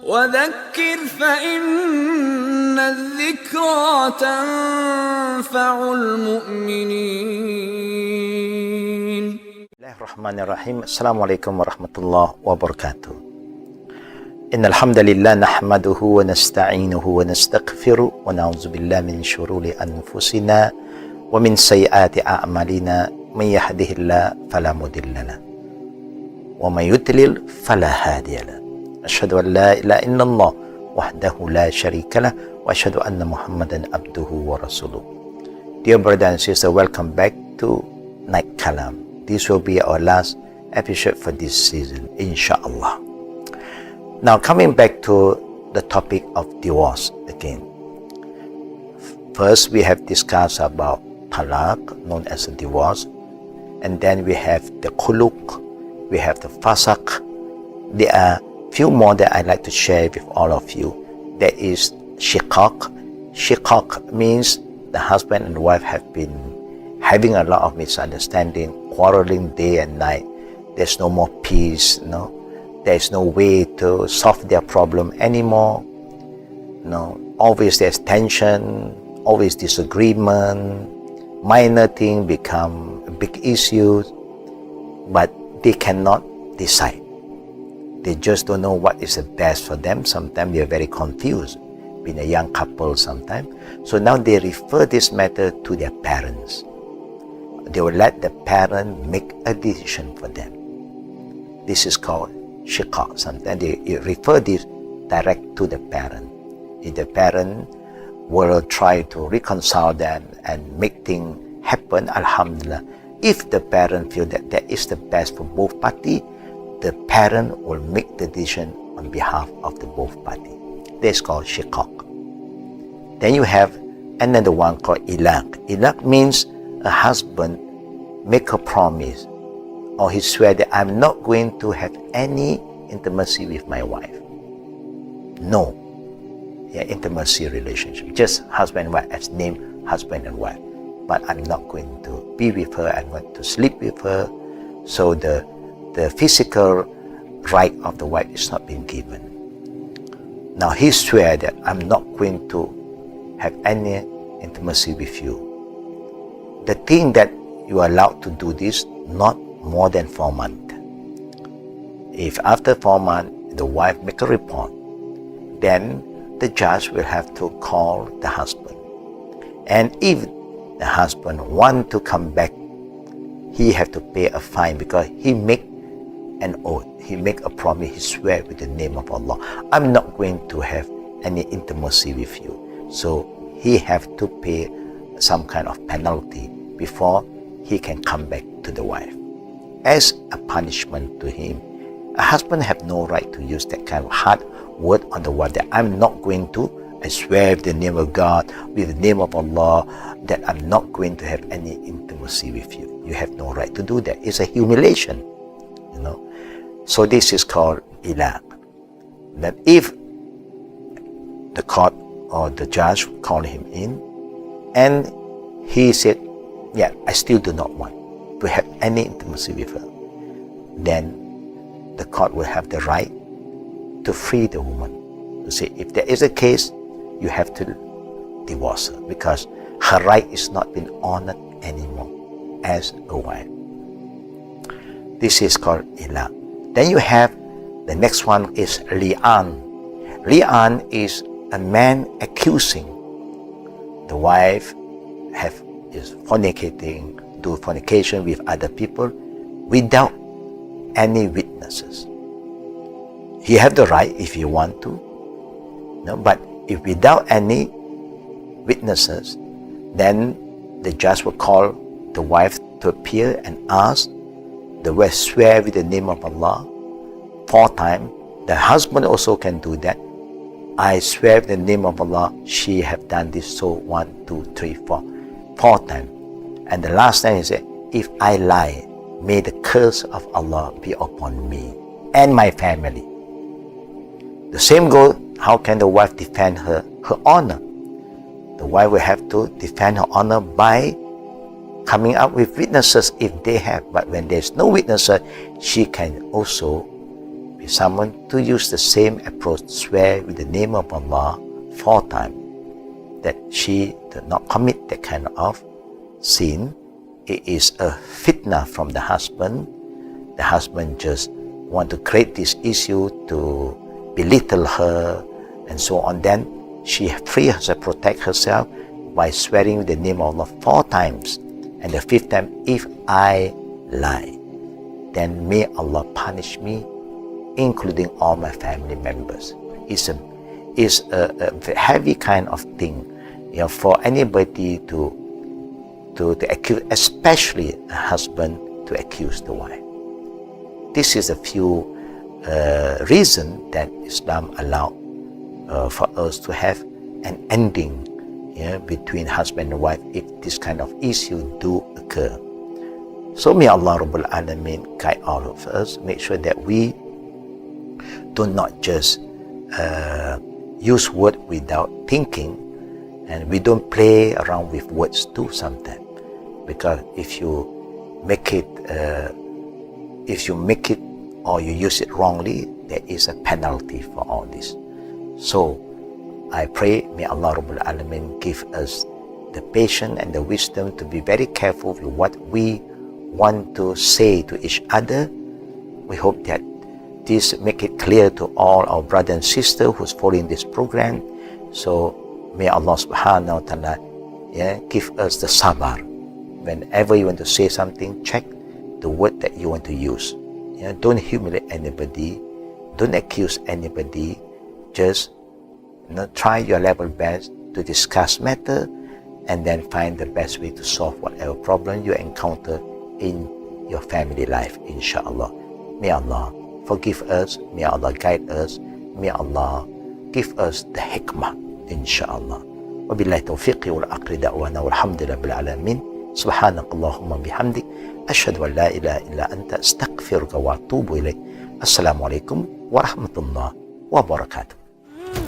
وذكر فإن الذكرى تنفع المؤمنين. Bismillahirrahmanirrahim. Assalamualaikum warahmatullahi wabarakatuh. Innal hamdalillah nahmaduhu wa nasta'inuhu wa nastaghfiruh wa na'udzu billahi min shururi anfusina wa min sayyiati a'malina. May yahdihillahu fala mudilla lahu wa may yudlil fala hadiya lahu. Asyhadu an la ilaha illallah wahdahu la syarika lah wa asyhadu anna Muhammadan abduhu wa rasuluh. Dear brother and sister, welcome back to Night Kalam. This will be our last episode for this season, inshallah. Now, coming back to the topic of divorce again. First, we have discussed about talaq, known as a divorce. And then we have the khuluq, we have the fasaq. There are few more that I'd like to share with all of you. There is shiqaq. Shiqaq means the husband and wife have been having a lot of misunderstanding, quarreling day and night. There's no more peace, there's no way to solve their problem anymore. Always there's tension, always disagreement, minor thing become big issues, but they cannot decide. They just don't know what is the best for them. Sometimes they are very confused, being a young couple sometimes. So now they refer this matter to their parents. They will let the parent make a decision for them. This is called shiqaq. Sometimes they refer this direct to the parent. If the parent will try to reconcile them and make things happen, alhamdulillah. If the parent feel that that is the best for both parties, the parent will make the decision on behalf of the both parties. That's called shiqaq. Then you have another one called ilaq. Ilaq means a husband make a promise or he swear that I'm not going to have any intimacy with my wife. No. Intimacy relationship. Just husband and wife, as named husband and wife. But I'm not going to be with her, I'm going to sleep with her. So the physical right of the wife is not being given. Now he swear that I'm not going to have any intimacy with you. The thing that you are allowed to do this, not more than 4 months. If after 4 months the wife make a report, then the judge will have to call the husband. And if the husband want to come back, he have to pay a fine because he make an oath, he make a promise, he swear with the name of Allah, I'm not going to have any intimacy with you. So he have to pay some kind of penalty before he can come back to the wife. As a punishment to him, a husband have no right to use that kind of hard word on the wife that I'm not going to, I swear with the name of God, with the name of Allah, that I'm not going to have any intimacy with you. You have no right to do that. It's a humiliation, So this is called ilaq. That if the court or the judge called him in and he said, yeah, I still do not want to have any intimacy with her, then the court will have the right to free the woman. To say, if there is a case, you have to divorce her because her right is not being honored anymore as a wife. This is called ilaq. Then you have the next one is li'an. Li'an is a man accusing the wife is fornicating, do fornication with other people without any witnesses. He have the right if he want to, but if without any witnesses, then the judge will call the wife to appear and ask the wife swear with the name of Allah 4 times. The husband also can do that. I swear with the name of Allah, she have done this, so 1, 2, 3, 4 times. And the last time he said, if I lie, may the curse of Allah be upon me and my family. The same goes, how can the wife defend her honor? The wife will have to defend her honor by coming up with witnesses if they have. But when there's no witnesses, she can also if someone to use the same approach, swear with the name of Allah 4 times, that she did not commit that kind of sin, it is a fitna from the husband. The husband just want to create this issue to belittle her and so on. Then she free herself, protect herself by swearing the name of Allah 4 times. And the 5th time, if I lie, then may Allah punish me, including all my family members. It's a heavy kind of thing, for anybody to accuse, especially a husband, to accuse the wife. This is a few reasons that Islam allowed for us to have an ending between husband and wife if this kind of issue do occur. So may Allah Rabbul Alameen guide all of us, make sure that we do not just use word without thinking, and we don't play around with words too sometimes, because if you make it or you use it wrongly, there is a penalty for all this. So I pray, may Allah Rabbul Alameen give us the patience and the wisdom to be very careful with what we want to say to each other. We hope that this make it clear to all our brothers and sisters who's following this program. So may Allah subhanahu wa ta'ala give us the sabar. Whenever you want to say something, check the word that you want to use. Don't humiliate anybody, don't accuse anybody, just try your level best to discuss matter and then find the best way to solve whatever problem you encounter in your family life, inshallah. May Allah forgive us, may Allah guide us, may Allah give us the hikmah, inshallah. Wabillahi tawfiqi wal aqli da'wana walhamdulillah bil alamin. Subhanakallahumma bihamdik, ashhadu an la ilaha illa anta astaghfiruka wa atubu ilayk. Assalamu alaikum warahmatullahi wabarakatuh.